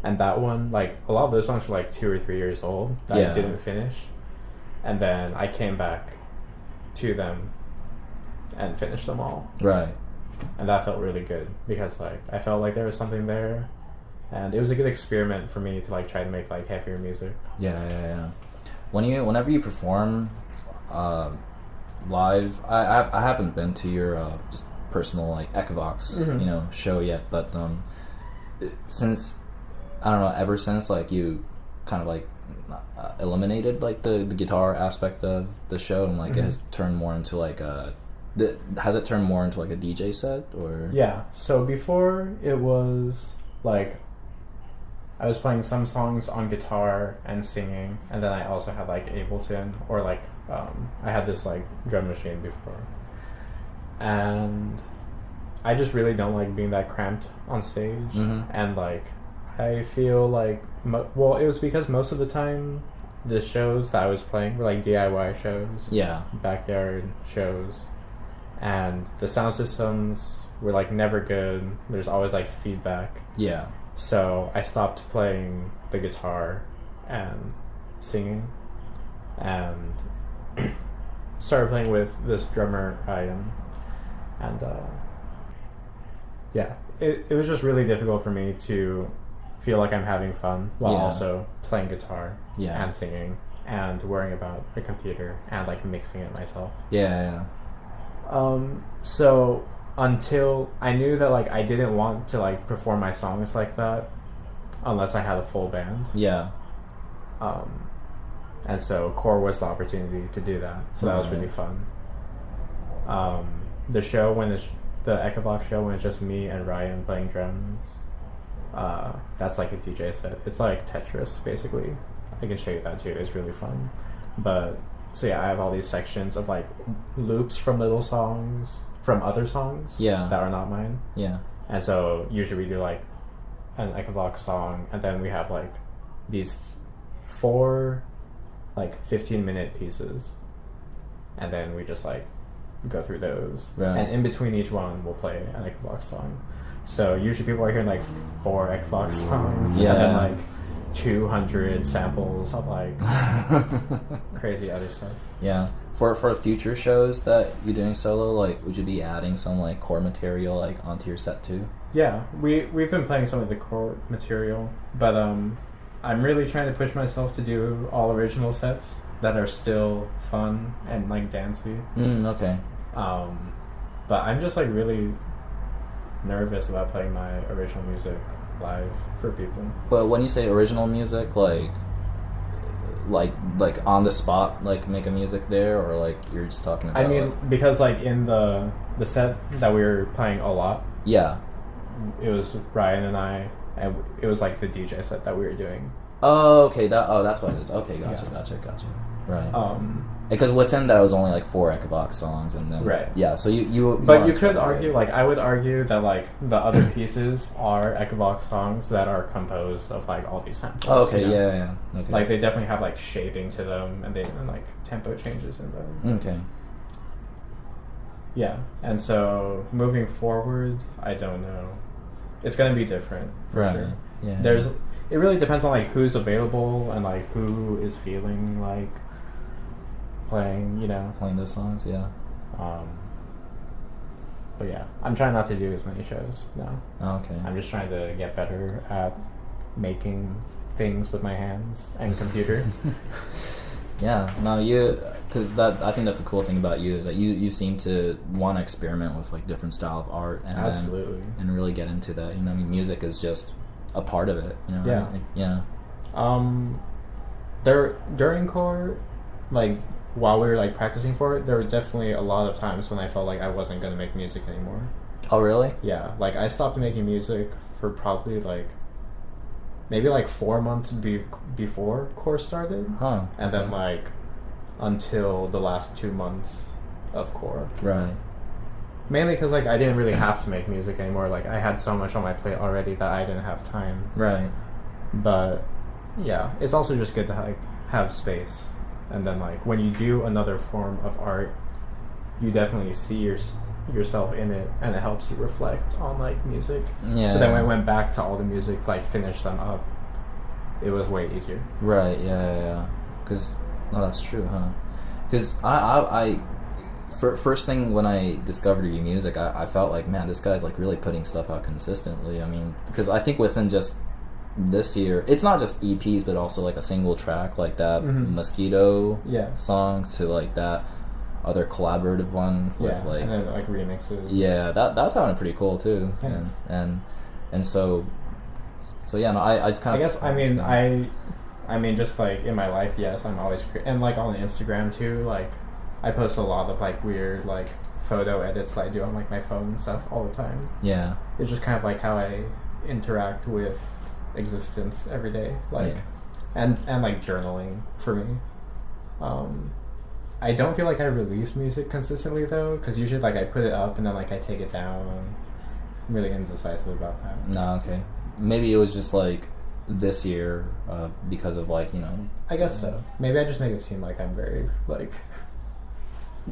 and that one, like a lot of those songs were like 2 or 3 years old that I didn't finish, and then I came back to them and finished them all. Right. And that felt really good because like I felt like there was something there, and it was a good experiment for me to like try to make like heavier music.
Whenever you perform live, I haven't been to your just personal like Echavox show yet, but since I don't know, ever since like you kind of like eliminated like the guitar aspect of the show, and like it has turned more into like has it turned more into like a DJ set, or?
So before it was like I was playing some songs on guitar and singing, and then I also had like Ableton, or like I had this like drum machine before, and I just really don't like being that cramped on stage. And like I feel like well, it was because most of the time the shows that I was playing were like DIY shows, backyard shows, and the sound systems were like never good. There's always like feedback. So I stopped playing the guitar and singing, and started playing with this drummer Ryan, and it was just really difficult for me to feel like I'm having fun while also playing guitar and singing and worrying about a computer and like mixing it myself. So until I knew that like I didn't want to like perform my songs like that unless I had a full band. And so core was the opportunity to do that. So that was really fun. The show when the Echavox show when it's just me and Ryan playing drums, that's like a DJ set. It's like Tetris basically. I can show you that too. It's really fun. But so yeah, I have all these sections of like loops from little songs, from other songs that are not mine. And so usually we do like an Echavox song, and then we have like these 4 like 15-minute pieces, and then we just like go through those. And in between each one we'll play an Echavox song. So usually people are hearing like 4 Echavox songs and then like 200 samples of like crazy other stuff.
For future shows that you're doing solo, like would you be adding some like core material like onto your set too? We've been playing some of the core material, but I'm really trying to push myself to do all original sets that are still fun and like dancey. But I'm just like really nervous about playing my original music live for people. But when you say original music, like on the spot, like make a music there, or like you're just talking about?
I mean, because like in the set that we were playing a lot, it was Ryan and I, and it was like the DJ set that we were doing.
That's what it is. Okay, gotcha. Right. Because within that it was only like 4 Echavox songs, and then so you
but you could argue, like I would argue that like the other pieces are Echavox songs that are composed of like all these samples.
Okay.
Like they definitely have like shading to them, and like tempo changes in them. And so moving forward, I don't know, it's gonna be different for sure. It really depends on like who's available and like who is feeling like playing
those songs.
But yeah, I'm trying not to do as many shows now.
Okay.
I'm just trying to get better at making things with my hands and computer.
Because I think that's a cool thing about you, is that you seem to want to experiment with like different style of art and
absolutely
and really get into that. I mean, music is just a part of it.
During core, like while we were like practicing for it, there were definitely a lot of times when I felt like I wasn't gonna make music anymore.
Oh really?
Yeah, like I stopped making music for probably like maybe like 4 months before core started, and then like until the last 2 months of core. Mainly because like I didn't really have to make music anymore. Like I had so much on my plate already that I didn't have time. But yeah, it's also just good to like have space. And then like when you do another form of art, you definitely see yourself in it, and it helps you reflect on like music. So then when I went back to all the music, like finish them up, it was way easier.
Because that's true, because I first thing when I discovered your music, I felt like, man, this guy's like really putting stuff out consistently. I mean, because I think within just this year, it's not just EPs but also like a single track like that Mosquito songs to like that other collaborative one with like,
and then like remixes.
That sounded pretty cool too.
Thanks.
And so I just kind of,
I guess I mean just like in my life, yes, I'm always and like on Instagram too, like I post a lot of like weird like photo edits that I do on like my phone and stuff all the time.
Yeah.
It's just kind of like how I interact with existence every day, like,
Yeah.
and like journaling for me. I don't feel like I release music consistently though, because usually like I put it up and then like I take it down. I'm really indecisive about that.
No, okay. Maybe it was just like this year because of like, you know.
I guess so. Maybe I just make it seem like I'm very like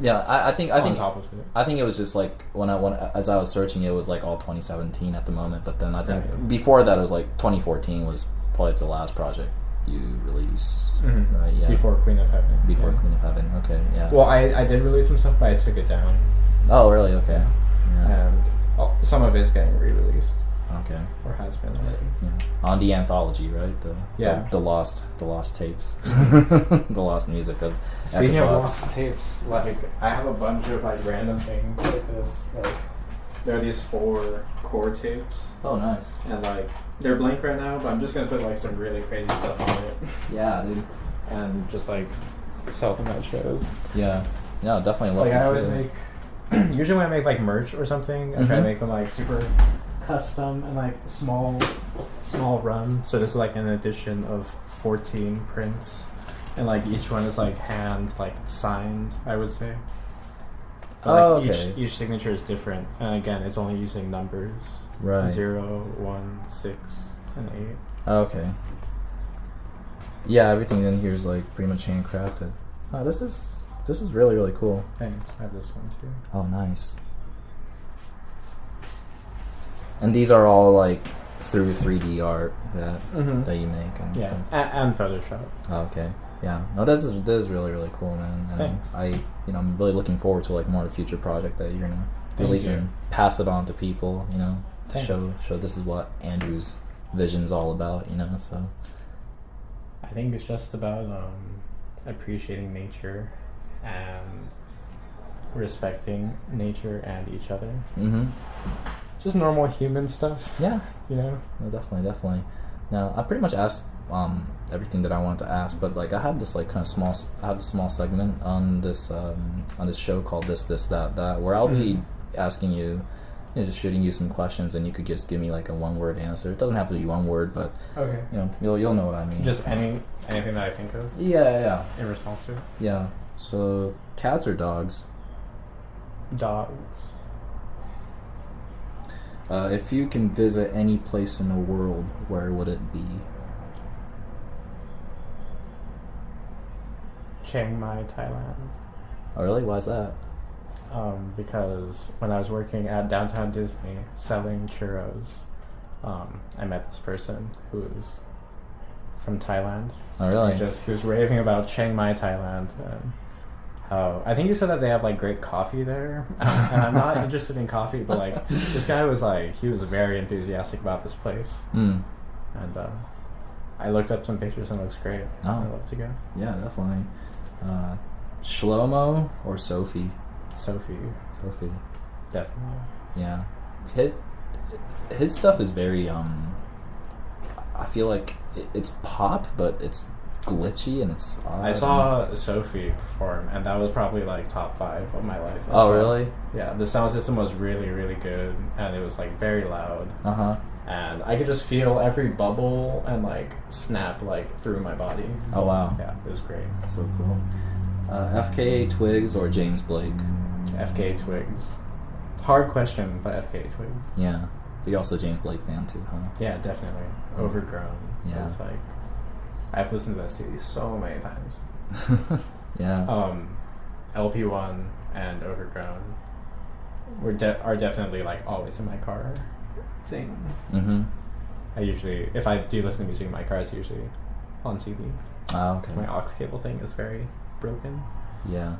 Yeah, I think
on top of it.
I think it was just like when as I was searching, it was like all 2017 at the moment. But then I think
Right.
before that it was like 2014 was probably the last project you released,
Mhm.
right? Yeah.
Before Queen of Heaven.
Before
Yeah.
Queen of Heaven. Okay. Yeah.
Well, I did release some stuff, but I took it down,
Oh, really? Okay. Yeah.
and some of it is getting re-released
Okay.
or has been already.
Yeah. On the anthology, right?
Yeah.
The lost tapes, the lost music of.
Speaking of
Echavox.
lost tapes, like I have a bunch of like random things like this. Like there are these 4 core tapes,
Oh, nice.
and like they're blank right now, but I'm just gonna put like some really crazy stuff on it,
Yeah, dude.
and just like sell them at shows.
Yeah. Yeah, definitely love
Like
to
I always
hear.
make. Usually when I make like merch or something, I try to
Mhm.
make them like super custom and like small run. So this is like an edition of 14 prints, and like each one is like hand like signed, I would say. But, like,
Oh, okay.
each signature is different, and again, it's only using numbers:
Right.
0, 1, 6, and 8.
Okay. Yeah, everything in here is like pretty much handcrafted. Oh, this is really, really cool.
Thanks. I have this one too.
Oh, nice. And these are all like through 3D art that you make and
Yeah,
stuff.
and Photoshop.
Oh, okay. Yeah. No, this is really, really cool, man. And
Thanks.
I'm really looking forward to like more of the future project that you're gonna
Thank
release
you.
and pass it on to people, to
Thanks.
show this is what Andrew's vision's all about, so.
I think it's just about appreciating nature and respecting nature and each other.
Mm-hmm.
Just normal human stuff,
Yeah.
you know?
No, definitely. Now, I pretty much asked everything that I wanted to ask, but like I had this like kind of small segment on this show called This That, where I'll be asking you, just shooting you some questions, and you could just give me like a 1-word answer. It doesn't have to be 1 word, but
Okay.
you'll know what I mean.
Just anything that I think of
yeah.
in response to it.
Yeah. So, cats or dogs?
Dogs.
If you can visit any place in the world, where would it be?
Chiang Mai, Thailand.
Oh, really? Why is that?
Because when I was working at Downtown Disney selling churros, I met this person who was from Thailand.
Oh, really?
He was raving about Chiang Mai, Thailand, and how I think he said that they have like great coffee there. And I'm not interested in coffee, but like this guy was like he was very enthusiastic about this place,
Hmm.
and I looked up some pictures and it looks great.
Oh.
I'd love to go.
Yeah, definitely. Shlomo or Sophie?
Sophie, definitely.
Yeah. His stuff is very I feel like it's pop, but it's glitchy and it's odd.
I saw Sophie perform, and that was probably like top 5 of my life. as
Oh,
well.
really?
Yeah, the sound system was really, really good, and it was like very loud,
Uh-huh.
and I could just feel every bubble and like snap like through my body.
Oh, wow.
Yeah, it was great.
That's so cool. FKA Twigs or James Blake?
FKA Twigs. Hard question, but FKA Twigs.
Yeah. But you're also a James Blake fan too, huh?
Yeah, definitely. Overgrown.
Yeah.
It's like I've listened to that CD so many times.
Yeah.
LP1 and Overgrown are definitely like always in my car thing.
Mm-hmm.
I usually, if I do listen to music in my car, it's usually on CD.
Oh, okay.
My aux cable thing is very broken.
Yeah.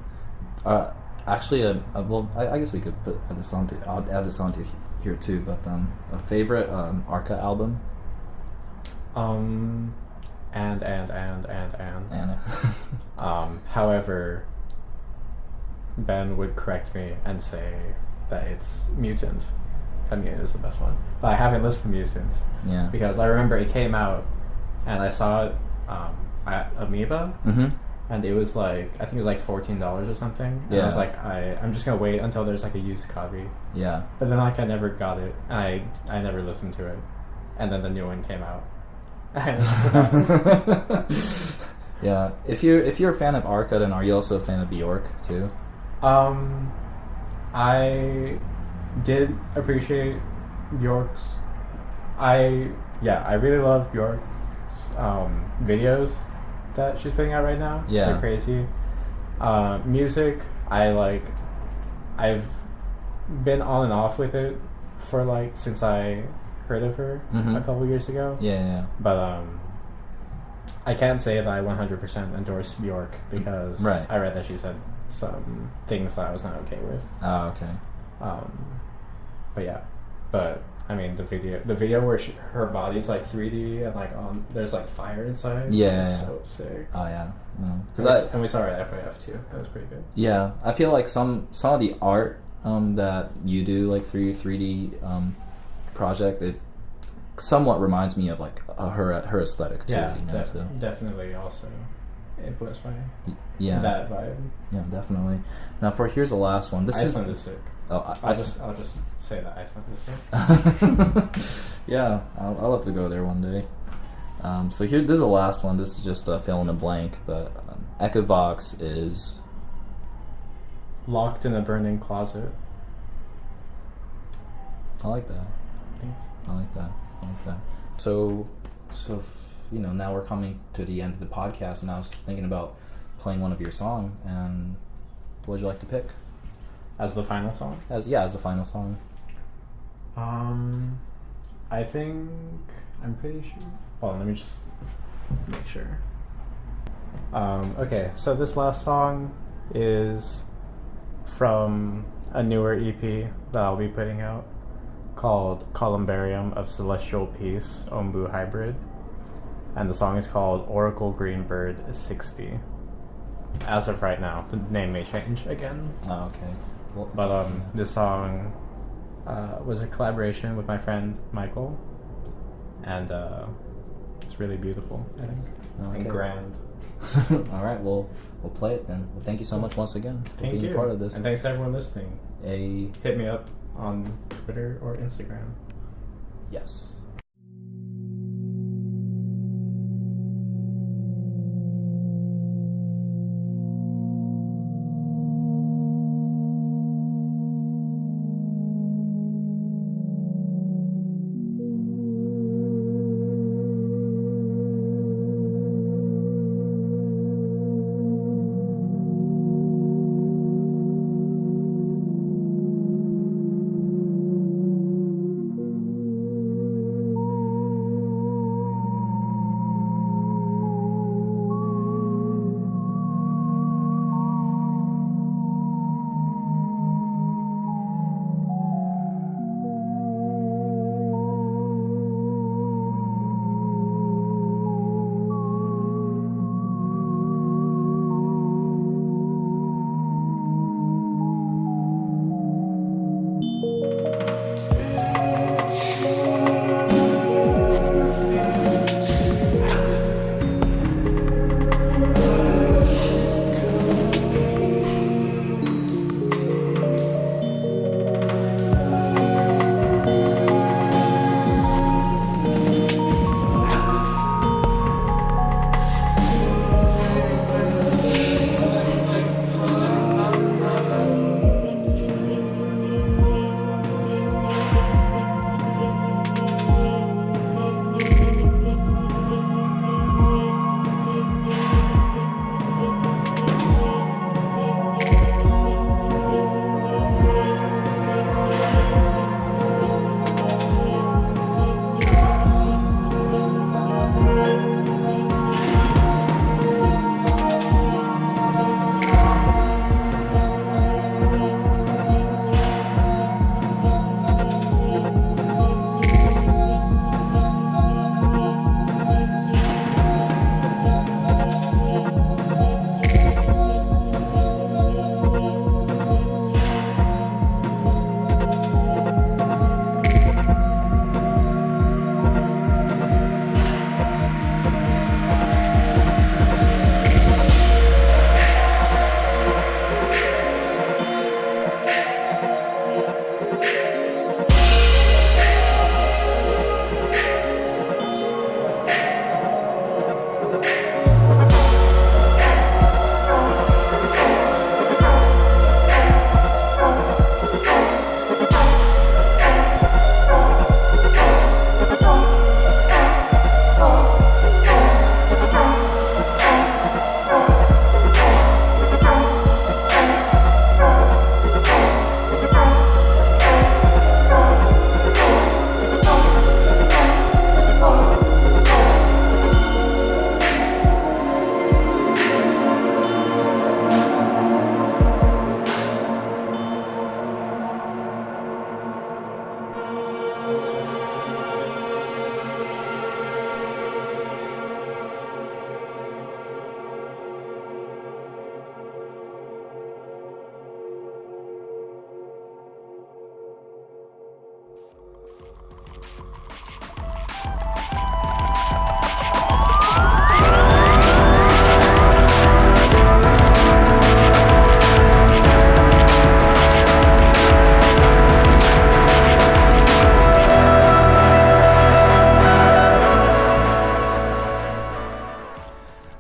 Actually, well, I guess we could add this on to here too. But a favorite Arca album.
And.
And
However, Ben would correct me and say that it's Mutant. That Mutant is the best one. But I haven't listened to Mutant
yeah.
because I remember it came out and I saw it at Amoeba.
Mm-hmm.
And it was like, I think it was like $14 or something. And
Yeah.
I was like, I'm just going to wait until there's like a used copy.
Yeah.
But then like I never got it. And I never listened to it. And then the new one came out.
Yeah. If you're a fan of Arca, then are you also a fan of Bjork too?
I did appreciate Bjork's. I really love Bjork's videos that she's putting out right now.
Yeah.
They're crazy. Music, I've been on and off with it for like since I heard of her a couple years ago.
Yeah.
But I can't say that I 100% endorse Bjork because I read that she said some things that I was not okay with.
Oh, okay.
But I mean the video where her body's like 3D and like there's like fire inside.
Yeah.
It's so sick.
Oh yeah. No.
And we saw her at FAF too. That was pretty good.
Yeah, I feel like some of the art that you do like through your 3D project, it somewhat reminds me of like her aesthetic too.
Yeah,
you know, so.
Definitely also influenced by
that
vibe.
Yeah, definitely. Now here's the last one.
Iceland is sick.
Oh,
I'll just say that Iceland is sick.
Yeah, I'll have to go there one day. So this is the last one. This is just fill in the blank, but Echavox is
locked in a burning closet.
I like that.
Thanks.
I like that. So now we're coming to the end of the podcast, and I was thinking about playing one of your songs. And what would you like to pick
as the final song?
As the final song.
I think I'm pretty sure. Well, let me just make sure. Okay, so this last song is from a newer EP that I'll be putting out called Columbarium of Celestial Peace Ombu Hybrid, and the song is called Oracle Greenbird 60. As of right now, the name may change again.
Oh, okay. Well,
but this song was a collaboration with my friend Michael, and it's really beautiful, I think, and grand.
All right, well, we'll play it then. Well, thank you so much once again for being part of this.
And thanks to everyone listening. Hit me up on Twitter or Instagram.
Yes.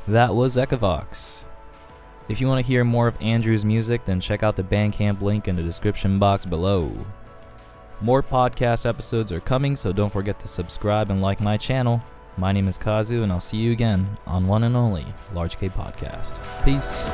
That was Echavox. If you want to hear more of Andrew's music, then check out the Bandcamp link in the description box below. More podcast episodes are coming, so don't forget to subscribe and like my channel. My name is Kazu, and I'll see you again on one and only Large K Podcast. Peace.